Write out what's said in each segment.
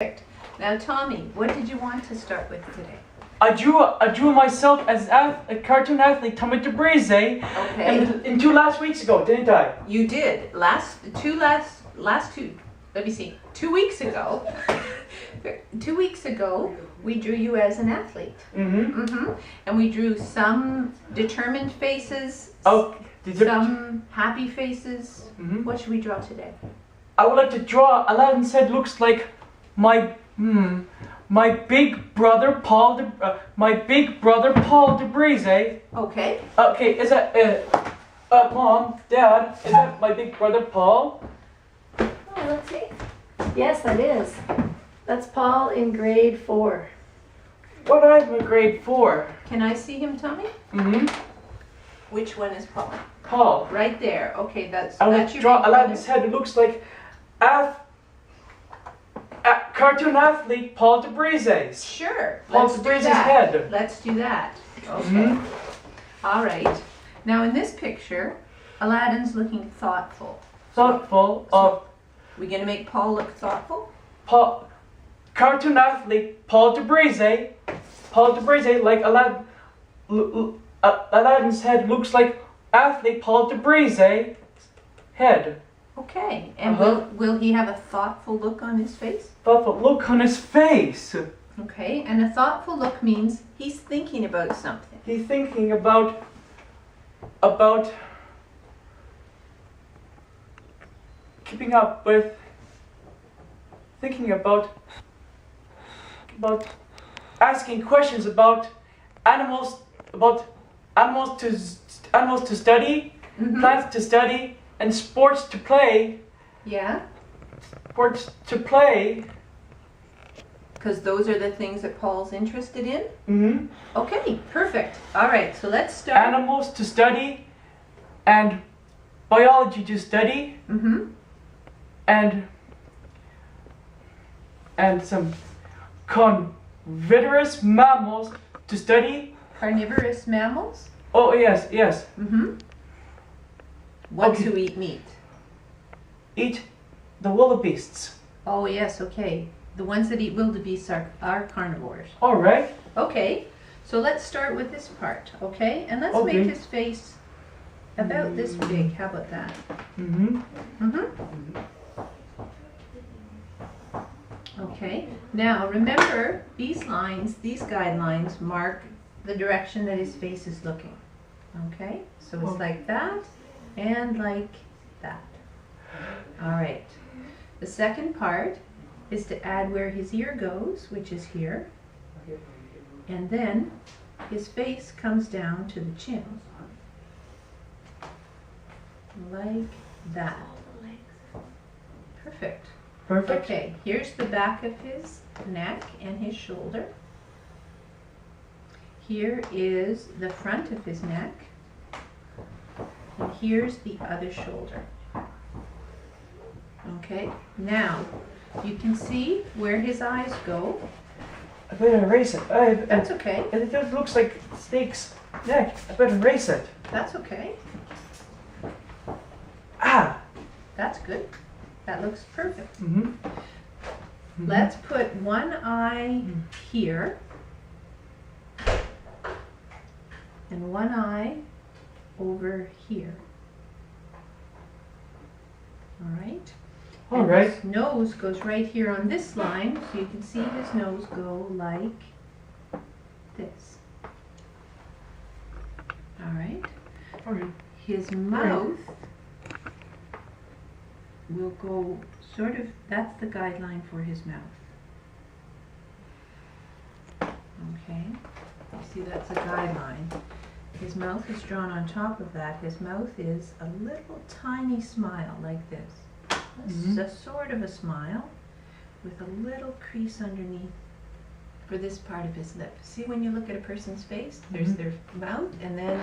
Perfect. Now, Tommy, what did you want to start with today? I drew myself as a cartoon athlete, Tommy DeBreze, Okay. in 2 weeks ago, didn't I? You did. Let me see. 2 weeks ago. 2 weeks ago, we drew you as an athlete. And we drew some determined faces. Oh, some happy faces. What should we draw today? I would like to draw. Aladdin's head looks like my big brother Paul DeBreze. Okay. Okay, is that Mom, Dad? Is that my big brother Paul? Oh, let's see. Yes, that is. That's Paul in grade 4. What? I'm in grade 4. Can I see him, Tommy? Which one is Paul? Paul. Right there. Okay, that's I would your draw big Aladdin's brother. head. It looks like cartoon athlete Paul DeBreze's. Sure. Paul Let's do DeBreze's that. head. Let's do that. Okay. All right. Now in this picture, Aladdin's looking thoughtful. Thoughtful of We're gonna make Paul look thoughtful. Paul, cartoon athlete Paul DeBreze. Paul DeBreze, like Aladdin's head looks like athlete Paul DeBreze's head. Okay. And will he have a thoughtful look on his face? Thoughtful look on his face. Okay. And a thoughtful look means he's thinking about something. He's thinking about keeping up with, thinking about asking questions about animals to study, plants to study, and sports to play. Yeah. Sports to play. Because those are the things that Paul's interested in. Okay. Perfect. All right. So let's start. Animals to study, and biology to study. And some carnivorous mammals to study. Carnivorous mammals. Oh yes. Ones Okay. who eat meat. Eat the wildebeests. Oh yes, okay. The ones that eat wildebeests are carnivores. All right. Okay, so let's start with this part, okay? And let's Okay. make his face about this big. How about that? Okay, now remember these lines, these guidelines mark the direction that his face is looking. Okay, so it's like that and like that. All right. The second part is to add where his ear goes, which is here. And then his face comes down to the chin. Like that. Perfect. Perfect. Okay, here's the back of his neck and his shoulder. Here is the front of his neck. And here's the other shoulder. Okay, now you can see where his eyes go. I better erase it. That's okay. It just looks like snake's neck. I better erase it. That's okay. Ah. That's good. That looks perfect. Mm-hmm. Let's put one eye here and one eye over here. All right. All And right. his nose goes right here on this line, so you can see his nose go like this. All right. All right. His mouth will go sort of, that's the guideline for his mouth. Okay, you see that's a guideline. His mouth is drawn on top of that. His mouth is a little tiny smile like this. A sort of a smile with a little crease underneath for this part of his lip. See, when you look at a person's face, there's their mouth and then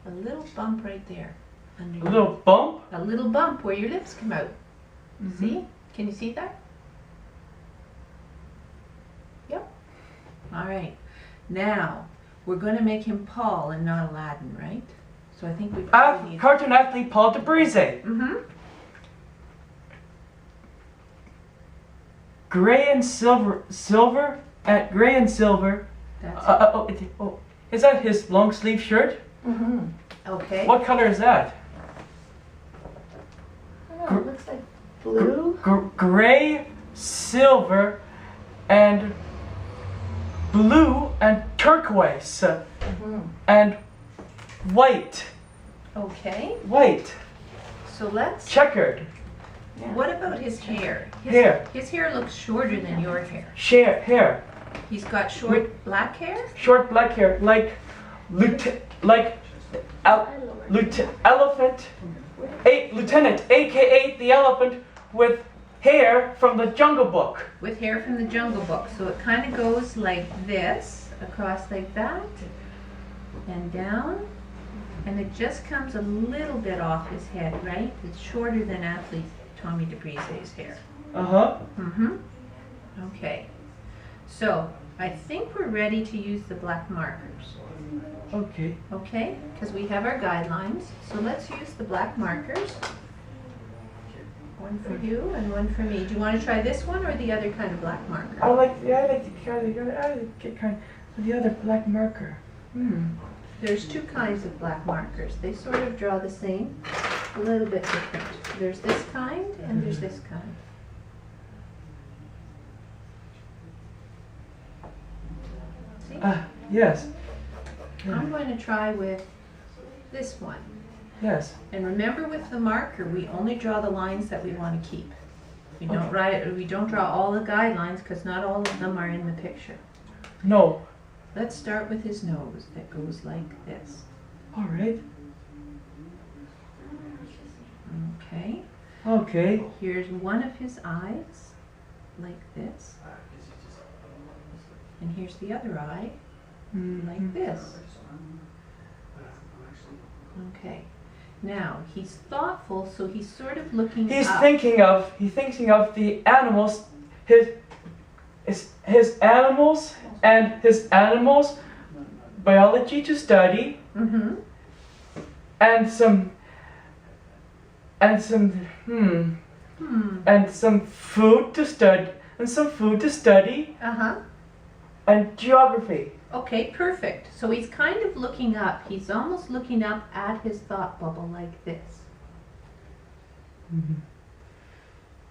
a little bump right there. Underneath. A little bump. A little bump where your lips come out. See? Can you see that? Yep. All right. Now, we're going to make him Paul and not Aladdin, right? So I think we probably need... Cartoon athlete Paul DeBreze. gray and silver, and gray and silver. That's Is that his long sleeve shirt? Mm-hmm. okay. What color is that? Oh, it looks like blue. Gray, silver, and blue and turquoise Mm-hmm. and white. Okay. White. So let's. Checkered. What about his hair? Hair. His hair looks shorter than your hair. Hair. He's got short black hair. Short black hair, like elephant, lieutenant, aka the elephant with hair from the Jungle Book. With hair from the Jungle Book. So it kind of goes like this, across like that, and down. And it just comes a little bit off his head, right? It's shorter than athlete Tommy DeBrise's hair. Uh-huh. Mm-hmm. Okay. So I think we're ready to use the black markers. Okay. Okay? Because we have our guidelines. So let's use the black markers. One for you and one for me. Do you want to try this one or the other kind of black marker? I like the kind of the other black marker. There's two kinds of black markers. They sort of draw the same, a little bit different. There's this kind and there's this kind. See? Yes. I'm going to try with this one. Yes. And remember, with the marker, we only draw the lines that we want to keep. We don't we don't draw all the guidelines because not all of them are in the picture. No. Let's start with his nose that goes like this. All right. Okay. Okay. Here's one of his eyes, like this. And here's the other eye, like this. Okay. Now, he's thoughtful, so he's sort of looking He's up. thinking of the animals, his animals and his animals biology to study, Mm-hmm. and some food to study, Uh-huh. and geography. Okay, perfect. So he's kind of looking up. He's almost looking up at his thought bubble like this.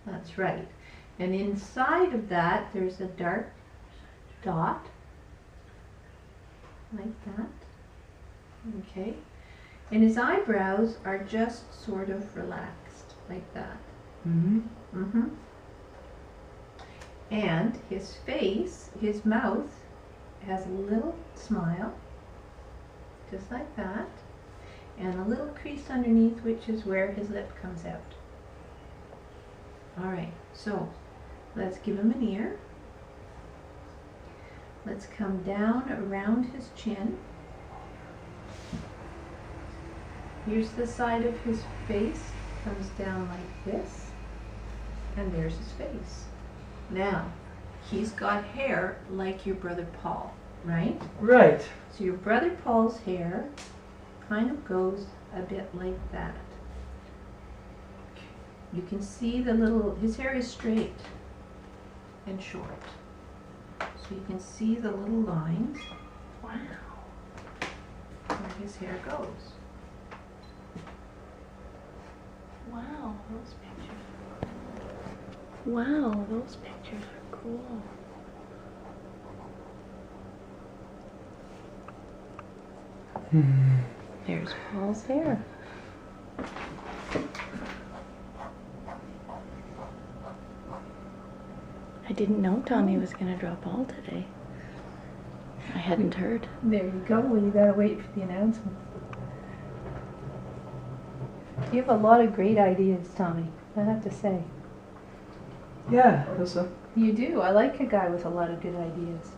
That's right. And inside of that, there's a dark dot, like that. Okay. And his eyebrows are just sort of relaxed, like that. Mm-hmm. And his face, his mouth, has a little smile, just like that, and a little crease underneath, which is where his lip comes out. All right, so let's give him an ear. Let's come down around his chin. Here's the side of his face, comes down like this, and there's his face. Now, he's got hair like your brother Paul, right? Right. So your brother Paul's hair kind of goes a bit like that. You can see his hair is straight and short. So you can see the little lines. Wow. Where his hair goes. Wow, those pictures. Wow, those pictures are cool. There's Paul's hair. I didn't know Tommy was going to draw Paul today. I hadn't heard. There you go. Well, you gotta wait for the announcement. You have a lot of great ideas, Tommy, I have to say. Yeah. That's a. You do. I like a guy with a lot of good ideas.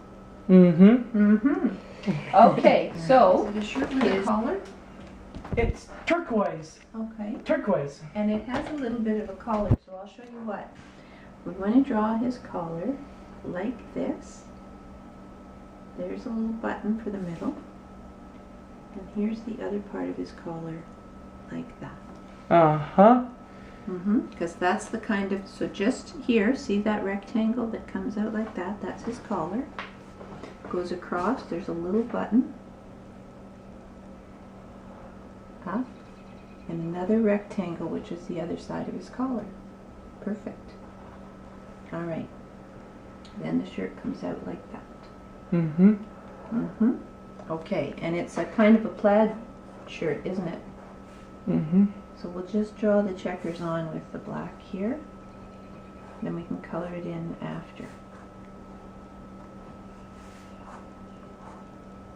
Okay, so Is it a shirt with his a collar? It's turquoise. Okay, Turquoise. and it has a little bit of a collar, so I'll show you what. We're going to draw his collar like this. There's a little button for the middle. And here's the other part of his collar, like that. Uh-huh. Because that's the kind of, so just here, see that rectangle that comes out like that? That's his collar. Goes across, there's a little button. Up. And another rectangle, which is the other side of his collar. Perfect. All right. Then the shirt comes out like that. Okay, and it's a kind of a plaid shirt, isn't it? So we'll just draw the checkers on with the black here. Then we can color it in after.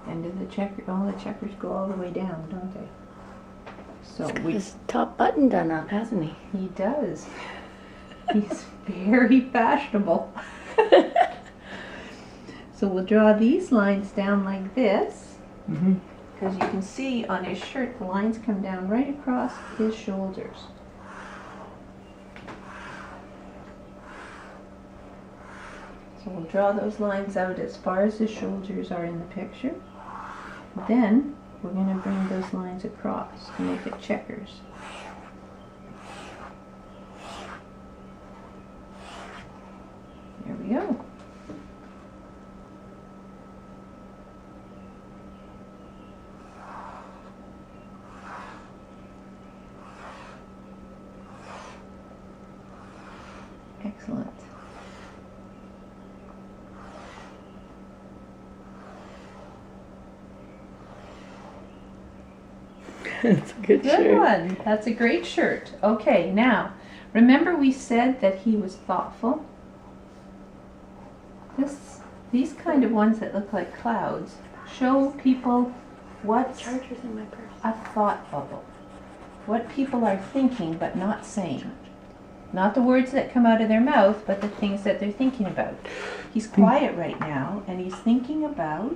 And do the checkers go all the way down, don't they? So He's got his top button done up, hasn't he? He does. He's very fashionable. So we'll draw these lines down like this. Because you can see on his shirt, the lines come down right across his shoulders. So we'll draw those lines out as far as his shoulders are in the picture. Then we're going to bring those lines across to make it checkers. There we go. Excellent. That's a good Good shirt. one. That's a great shirt. Okay, now, remember we said that he was thoughtful? These kind of ones that look like clouds show people what's Charger's in my purse. a thought bubble. What people are thinking but not saying. Not the words that come out of their mouth, but the things that they're thinking about. He's quiet right now, and he's thinking about...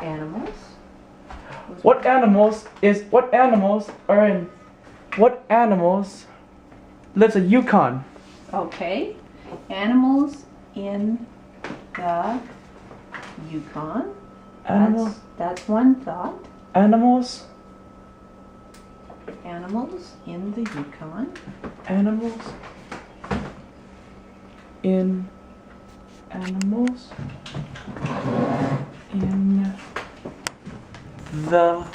Animals. What animals lives in Yukon? Okay. Animals in the Yukon. Animals. That's one thought. Animals. Animals in the Yukon. Animals. In. Animals. In. The.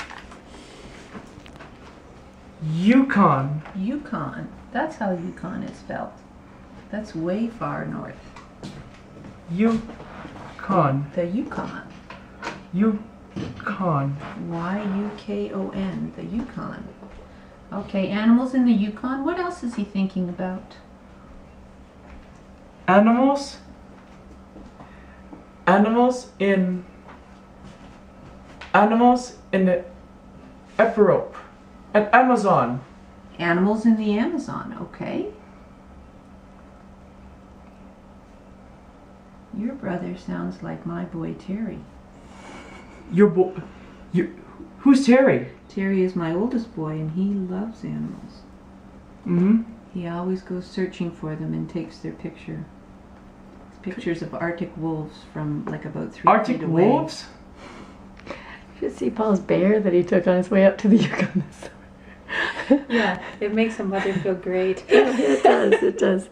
Yukon. Yukon. That's how Yukon is spelled. That's way far north. Yukon. The Yukon. Yukon. Y-U-K-O-N. The Yukon. Okay, animals in the Yukon. What else is he thinking about? Animals. Animals in the Europe. At Amazon. Animals in the Amazon. Okay. Your brother sounds like my boy Terry. Who's Terry? Terry is my oldest boy and he loves animals. He always goes searching for them and takes their picture. It's pictures of Arctic wolves from like about 3 Arctic feet away. wolves? Did you see Paul's bear that he took on his way up to the Yukon this summer? Yeah, it makes a mother feel great. It does, it does.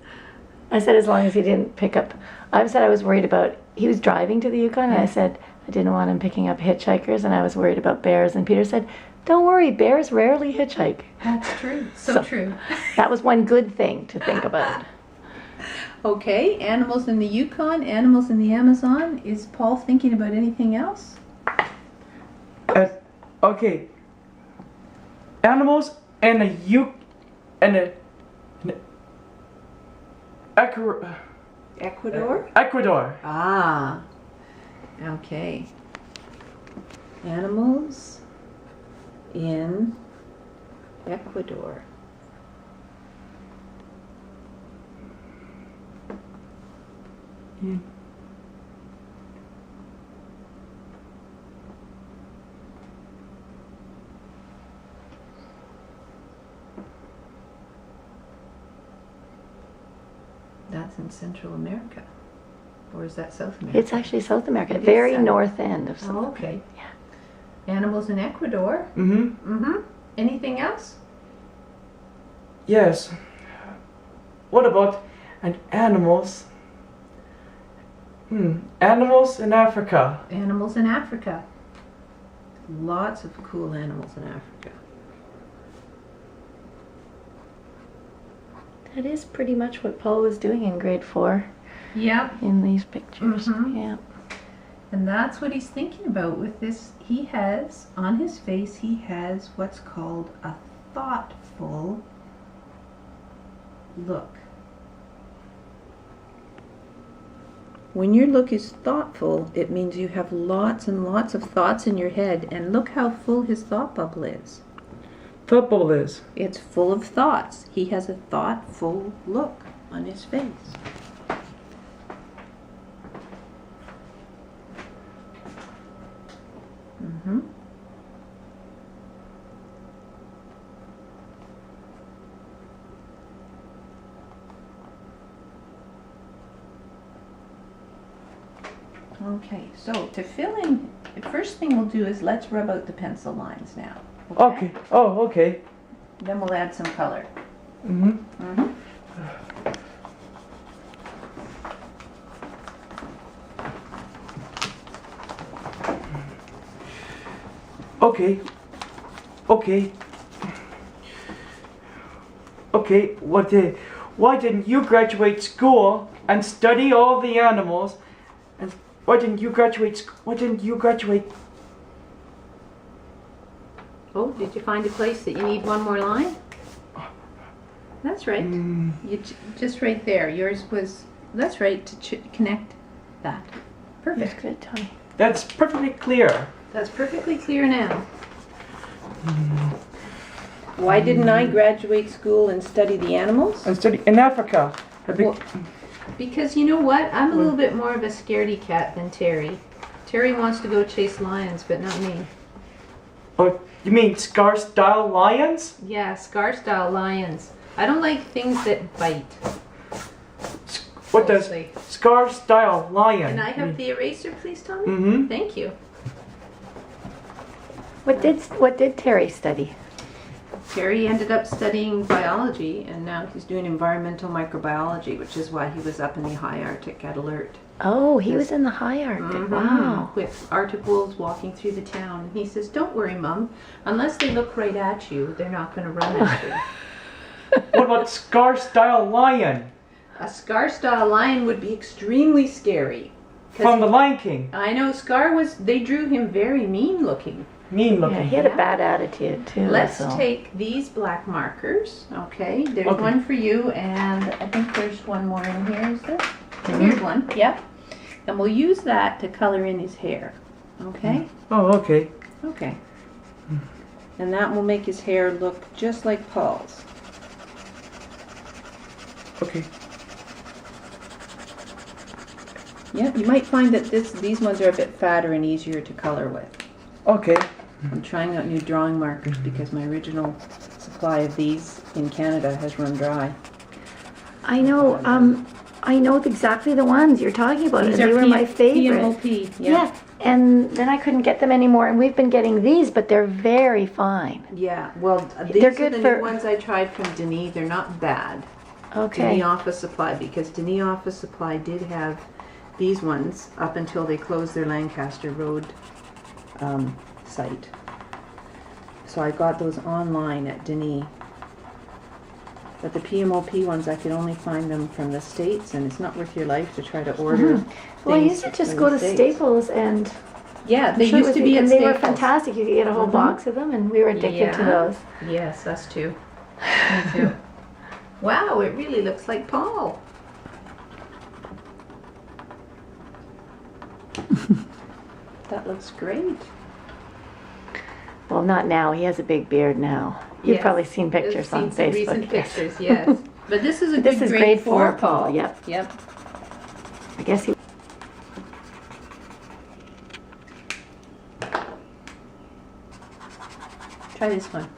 I said as long as he didn't pick up, I said I was worried about, he was driving to the Yukon and I said I didn't want him picking up hitchhikers and I was worried about bears and Peter said, don't worry, bears rarely hitchhike. That's true. So true. That was one good thing to think about. Okay, animals in the Yukon, animals in the Amazon. Is Paul thinking about anything else? Okay. Animals and a Ecuador? Ecuador. Ah, okay. Animals in Ecuador. That's in Central America. Or is that South America? It's actually South America, It is very South. north end of South Oh, America. okay. Yeah. Animals in Ecuador. Mm-hmm. Anything else? Yes. What about animals? Animals in Africa. Animals in Africa. Lots of cool animals in Africa. That is pretty much what Paul was doing in grade 4 Yep. in these pictures. Mhm. Yeah. And that's what he's thinking about with this. He has, on his face, he has what's called a thoughtful look. When your look is thoughtful, it means you have lots and lots of thoughts in your head. And look how full his thought bubble is. Thought bubble is. It's full of thoughts. He has a thoughtful look on his face. Mm-hmm. Okay, so to fill in, the first thing we'll do is let's rub out the pencil lines now. Okay. Oh, okay. Then we'll add some color. Mm-hmm. Mm-hmm. Okay. Okay. Okay. Why didn't you graduate school and study all the animals? And why didn't you graduate? Why didn't you graduate? Oh, did you find a place that you need one more line? That's right. You just right there. Yours was. That's right. To connect that. That's Perfect. good, Tony. That's perfectly clear. That's perfectly clear now. Why didn't I graduate school and study the animals? And study in Africa. Well, because you know what? I'm a little bit more of a scaredy cat than Terry. Terry wants to go chase lions, but not me. Oh, you mean Scar-style lions? Yeah, scar-style lions. I don't like things that bite. What does Mostly. Scar-style lion? Can I have the eraser, please, Tommy? Mm-hmm. Thank you. What did Terry study? Terry ended up studying biology, and now he's doing environmental microbiology, which is why he was up in the high Arctic at Alert. Oh, he was in the high Arctic. Wow. With Arctic wolves walking through the town. And he says, "Don't worry, Mum. Unless they look right at you, they're not going to run at you." What about Scar-style lion? A Scar-style lion would be extremely scary. 'Cause From the Lion King. I know Scar was, they drew him very mean looking. Mean Yeah, looking. he had a bad attitude too. Let's so. take these black markers, okay? There's Okay. one for you, and I think there's one more in here, is there? Here's one, yep. And we'll use that to color in his hair, okay? Oh, okay. Okay. And that will make his hair look just like Paul's. Okay. Yep, you might find that these ones are a bit fatter and easier to color with. Okay. I'm trying out new drawing markers because my original supply of these in Canada has run dry. I know. I know exactly the ones you're talking about. These and are they were my favorite. PMOP, Yeah. And then I couldn't get them anymore, and we've been getting these, but they're very fine. Yeah, well, these They're are good the for- new ones I tried from Denis. They're not bad. Okay. Denis Office Supply, because Denis Office Supply did have these ones up until they closed their Lancaster Road site. So I got those online at Denis. But the PMOP ones, I could only find them from the States, and it's not worth your life to try to order Well, I things used to just from go the to States. Staples and Yeah, they Sure, used to be at and they Staples. were fantastic. You could get a whole box of them, and we were addicted to Yeah. those. Yes, us too. Me too. Wow, it really looks like Paul. That looks great. Well, not now. He has a big beard now. You've Yes. probably seen pictures I've seen on some Facebook. recent yes. pictures, yes. But this is a This good is grade grade 4 4 Paul, yep. Yep. I guess he. Try this one.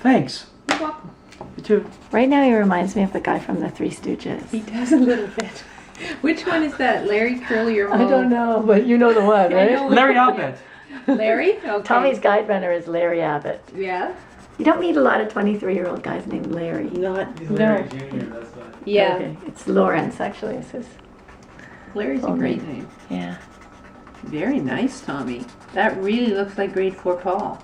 Thanks. You're welcome. You too. Right now, he reminds me of the guy from the Three Stooges. He does a little bit. Which one is that? Larry Curly or Moe? I don't know, but you know the one, I know. Larry Albert. Larry? Okay. Tommy's guide runner is Larry Abbott. Yeah? You don't meet a lot of 23-year-old guys named Larry. Not, He's no. Larry Jr., that's why. Yeah. Okay. It's Lawrence, actually. It says. Larry's a Oh, great maybe. name. Yeah. Very nice, Tommy. That really looks like grade 4 Paul.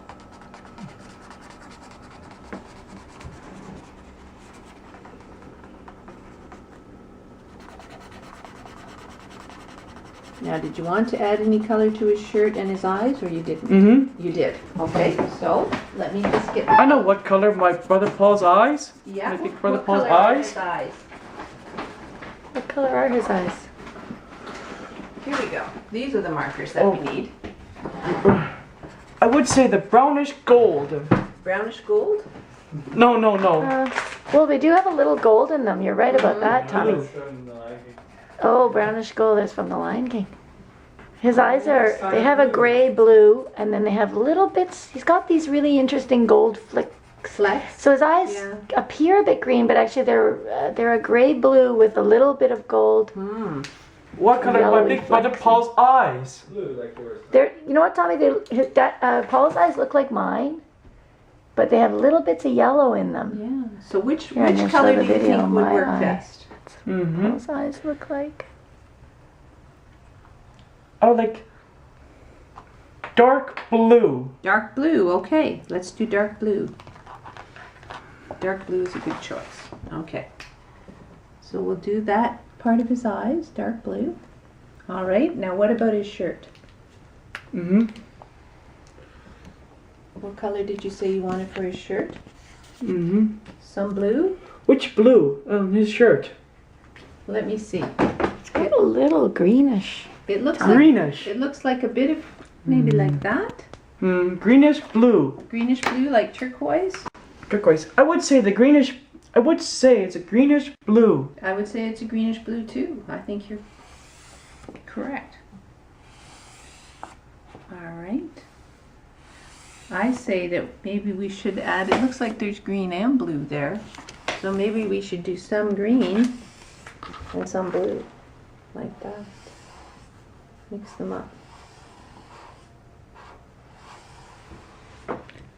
Now, did you want to add any color to his shirt and his eyes, or you didn't? Mm-hmm. You did. Okay, so let me just get. I know what color my brother Paul's eyes. Yeah. My big brother what Paul's color are eyes. his eyes? What color are his eyes? Here we go. These are the markers that Oh. we need. I would say the brownish gold. Brownish gold. No, no, no. Well, they do have a little gold in them. You're right about that, Tommy. That's from the Lion King. Oh, brownish gold is from the Lion King. His eyes are, they have a gray blue, and then they have little bits. He's got these really interesting gold flicks. Flex. So his eyes Yeah. appear a bit green, but actually they're a gray blue with a little bit of gold. Hmm. What color are my Yellowy big brother flecks. Paul's eyes? Blue, like yours. They're, you know what, Tommy? Paul's eyes look like mine, but they have little bits of yellow in them. Yeah. So which Here, I'm gonna which show color the do you video think on would my work eye. best? Mm-hmm. Paul's eyes look like. Oh, like dark blue. Dark blue. Okay, let's do dark blue. Dark blue is a good choice. Okay. So we'll do that part of his eyes, dark blue. All right. Now what about his shirt? Mm-hmm. What color did you say you wanted for his shirt? Mm-hmm. Some blue? Which blue? His shirt. Let me see. It's got a little greenish. It looks like Greenish. it looks like a bit of maybe like that. Greenish blue. Greenish blue, like turquoise. Turquoise. I would say the greenish. I would say it's a greenish blue. I would say it's a greenish blue too. I think you're correct. All right. I say that maybe we should add, it looks like there's green and blue there. So maybe we should do some green and some blue, like that. Mix them up.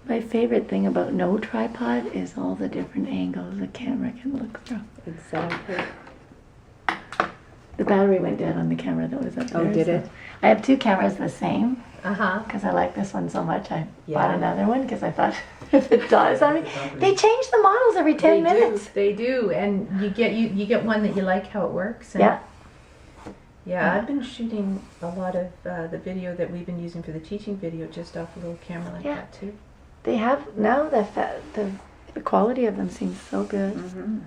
My favorite thing about no tripod is all the different angles the camera can look from. Exactly. The battery went dead on the camera that was up there. Oh, did so- it? I have two cameras the same Uh-huh. because I like this one so much. I Yeah. bought another one because I thought if it dies on me, they change the models every 10 minutes. They do, and you get one that you like how it works. And Yeah. Yeah, I've been shooting a lot of the video that we've been using for the teaching video just off a little camera like Yeah. that too. They have now the quality of them seems so good. Mm-hmm.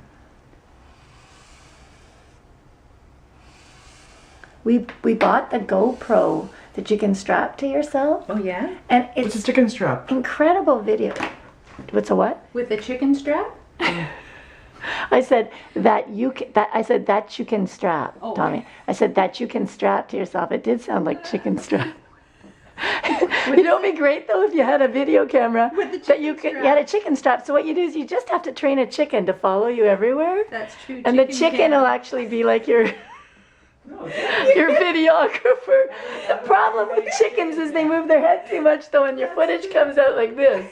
We bought the GoPro that you can strap to yourself, Oh yeah, and It's a it's chicken strap. incredible video. What's a what? with the chicken strap. I said that you can, I said that you can strap, Oh. Tommy. I said that you can strap to yourself. It did sound like chicken strap. You know, it'd be great though if you had a video camera With the that you chicken could. You had a chicken strap. So what you do is you just have to train a chicken to follow you everywhere, That's true. and the chicken will actually be like your videographer. The problem with chickens is they move their head too much though, and your footage comes out like this.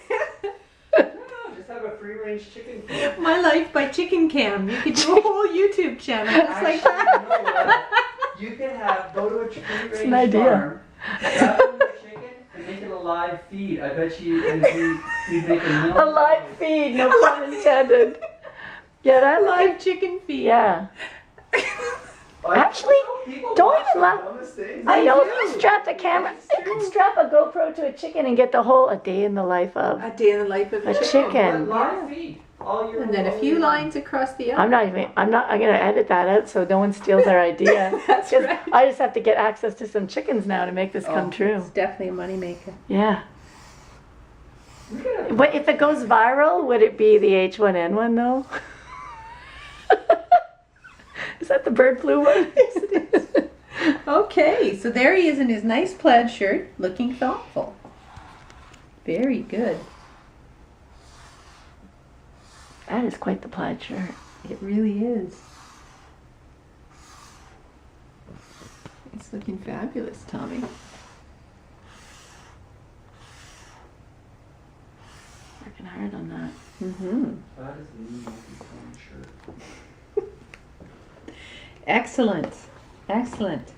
Just have a free range chicken. My Life by Chicken Cam. You could do a whole YouTube channel just like that. You can go to a free range an idea. farm, grab a chicken, and make it a live feed. I bet you you'd make a million. A live feed, no pun intended. Yeah, that Live chicken feed. Yeah. Actually, don't even laugh. I know if you strap the camera, you can strap a GoPro to a chicken and get the whole a day in the life of A day in the life of a chicken. Live feed. All year And then a long. few lines across the I'm gonna edit that out so no one steals our idea. That's 'Cause right. I just have to get access to some chickens now to make this come true. It's definitely a moneymaker. Yeah. But if it goes viral, would it be the H1N1 though? Is that the bird flu one? Yes, it is. Okay, so there he is in his nice plaid shirt, looking thoughtful. Very good. That is quite the plaid shirt. It really is. It's looking fabulous, Tommy. Mm-hmm. That is a new multi-tone shirt. Excellent. Excellent.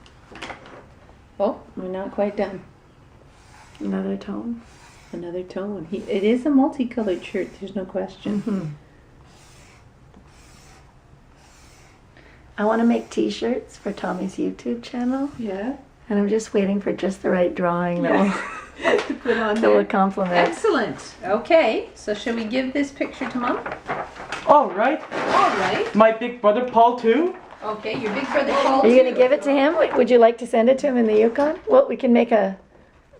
Oh, we're not quite done. Another tone. Another tone. It is a multicolored shirt, there's no question. Mm-hmm. I want to make T-shirts for Tommy's YouTube channel, Yeah. and I'm just waiting for just the right drawing that will, To put on that will there. complement. Excellent. Okay, so shall we give this picture to Mom? All right. All right. My big brother Paul too. Okay, your big brother Paul. Are you going to give it to him? Would you like to send it to him in the Yukon? Well, we can make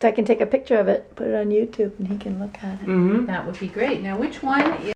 I can take a picture of it, put it on YouTube, and he can look at it. Mm-hmm. That would be great. Now, which one is